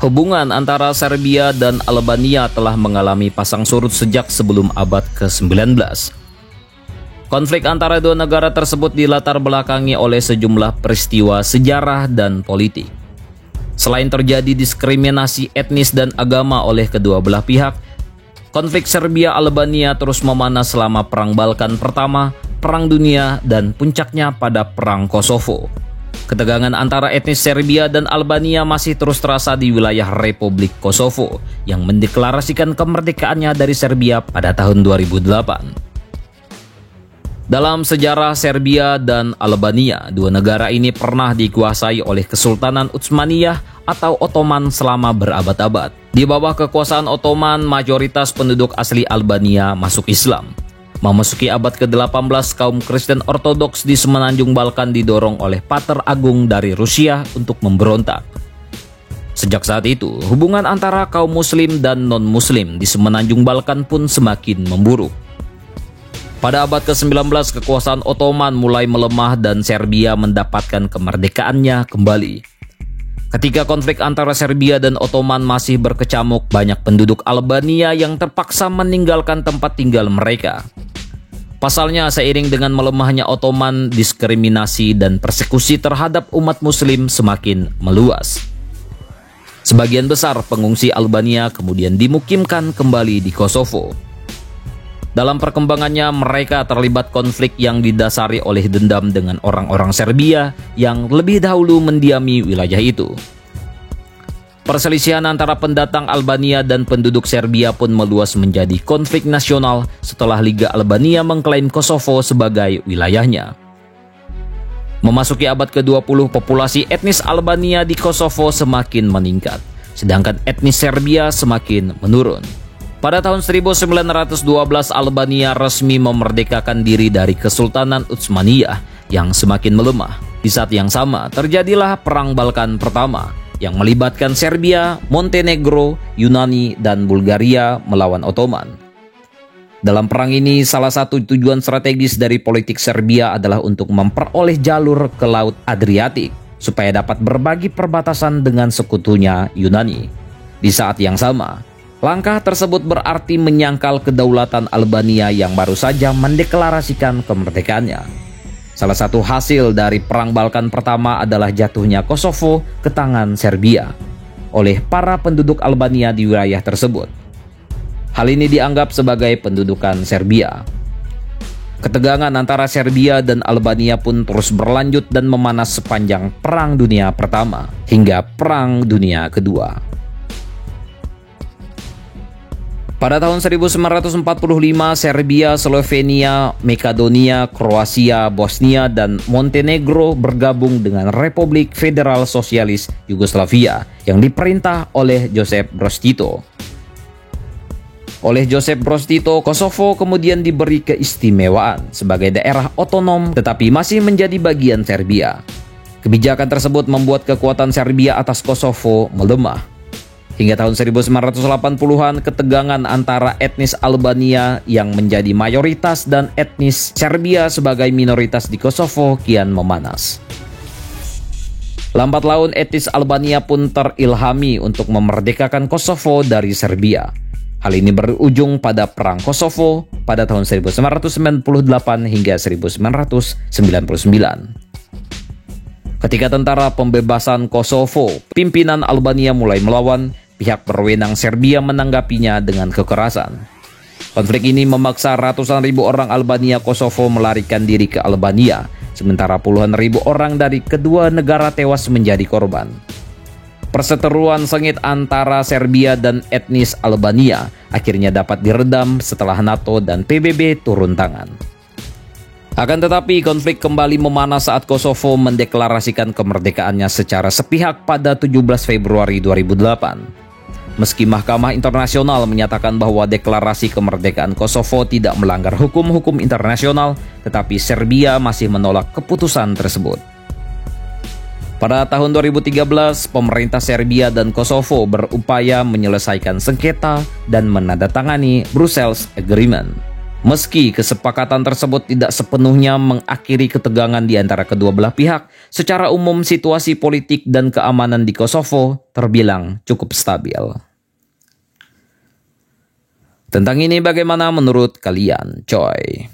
Hubungan antara Serbia dan Albania telah mengalami pasang surut sejak sebelum abad ke-19. Konflik antara dua negara tersebut dilatar belakangi oleh sejumlah peristiwa sejarah dan politik. Selain terjadi diskriminasi etnis dan agama oleh kedua belah pihak, konflik Serbia-Albania terus memanas selama Perang Balkan Pertama, Perang Dunia, dan puncaknya pada Perang Kosovo. Ketegangan antara etnis Serbia dan Albania masih terus terasa di wilayah Republik Kosovo yang mendeklarasikan kemerdekaannya dari Serbia pada tahun 2008. Dalam sejarah Serbia dan Albania, dua negara ini pernah dikuasai oleh Kesultanan Utsmaniyah atau Ottoman selama berabad-abad. Di bawah kekuasaan Ottoman, mayoritas penduduk asli Albania masuk Islam. Memasuki abad ke-18, kaum Kristen Ortodoks di Semenanjung Balkan didorong oleh Pater Agung dari Rusia untuk memberontak. Sejak saat itu, hubungan antara kaum Muslim dan non-Muslim di Semenanjung Balkan pun semakin memburuk. Pada abad ke-19, kekuasaan Ottoman mulai melemah dan Serbia mendapatkan kemerdekaannya kembali. Ketika konflik antara Serbia dan Ottoman masih berkecamuk, banyak penduduk Albania yang terpaksa meninggalkan tempat tinggal mereka. Pasalnya, seiring dengan melemahnya Ottoman, diskriminasi dan persekusi terhadap umat Muslim semakin meluas. Sebagian besar pengungsi Albania kemudian dimukimkan kembali di Kosovo. Dalam perkembangannya, mereka terlibat konflik yang didasari oleh dendam dengan orang-orang Serbia yang lebih dahulu mendiami wilayah itu. Perselisihan antara pendatang Albania dan penduduk Serbia pun meluas menjadi konflik nasional setelah Liga Albania mengklaim Kosovo sebagai wilayahnya. Memasuki abad ke-20, populasi etnis Albania di Kosovo semakin meningkat, sedangkan etnis Serbia semakin menurun. Pada tahun 1912, Albania resmi memerdekakan diri dari Kesultanan Utsmaniyah yang semakin melemah. Di saat yang sama, terjadilah Perang Balkan Pertama yang melibatkan Serbia, Montenegro, Yunani, dan Bulgaria melawan Ottoman. Dalam perang ini, salah satu tujuan strategis dari politik Serbia adalah untuk memperoleh jalur ke Laut Adriatik supaya dapat berbagi perbatasan dengan sekutunya Yunani. Di saat yang sama, langkah tersebut berarti menyangkal kedaulatan Albania yang baru saja mendeklarasikan kemerdekaannya. Salah satu hasil dari Perang Balkan Pertama adalah jatuhnya Kosovo ke tangan Serbia oleh para penduduk Albania di wilayah tersebut. Hal ini dianggap sebagai pendudukan Serbia. Ketegangan antara Serbia dan Albania pun terus berlanjut dan memanas sepanjang Perang Dunia Pertama hingga Perang Dunia Kedua. Pada tahun 1945, Serbia, Slovenia, Makedonia, Kroasia, Bosnia, dan Montenegro bergabung dengan Republik Federal Sosialis Yugoslavia yang diperintah oleh Josip Broz Tito. Oleh Josip Broz Tito, Kosovo kemudian diberi keistimewaan sebagai daerah otonom tetapi masih menjadi bagian Serbia. Kebijakan tersebut membuat kekuatan Serbia atas Kosovo melemah. Hingga tahun 1980-an, ketegangan antara etnis Albania yang menjadi mayoritas dan etnis Serbia sebagai minoritas di Kosovo kian memanas. Lambat laun etnis Albania pun terilhami untuk memerdekakan Kosovo dari Serbia. Hal ini berujung pada Perang Kosovo pada tahun 1998 hingga 1999. Ketika tentara pembebasan Kosovo, pimpinan Albania mulai melawan, pihak berwenang Serbia menanggapinya dengan kekerasan. Konflik ini memaksa ratusan ribu orang Albania Kosovo melarikan diri ke Albania, sementara puluhan ribu orang dari kedua negara tewas menjadi korban. Perseteruan sengit antara Serbia dan etnis Albania akhirnya dapat diredam setelah NATO dan PBB turun tangan. Akan tetapi, konflik kembali memanas saat Kosovo mendeklarasikan kemerdekaannya secara sepihak pada 17 Februari 2008. Meski Mahkamah Internasional menyatakan bahwa deklarasi kemerdekaan Kosovo tidak melanggar hukum-hukum internasional, tetapi Serbia masih menolak keputusan tersebut. Pada tahun 2013, pemerintah Serbia dan Kosovo berupaya menyelesaikan sengketa dan menandatangani Brussels Agreement. Meski kesepakatan tersebut tidak sepenuhnya mengakhiri ketegangan di antara kedua belah pihak, secara umum situasi politik dan keamanan di Kosovo terbilang cukup stabil. Tentang ini bagaimana menurut kalian, coy?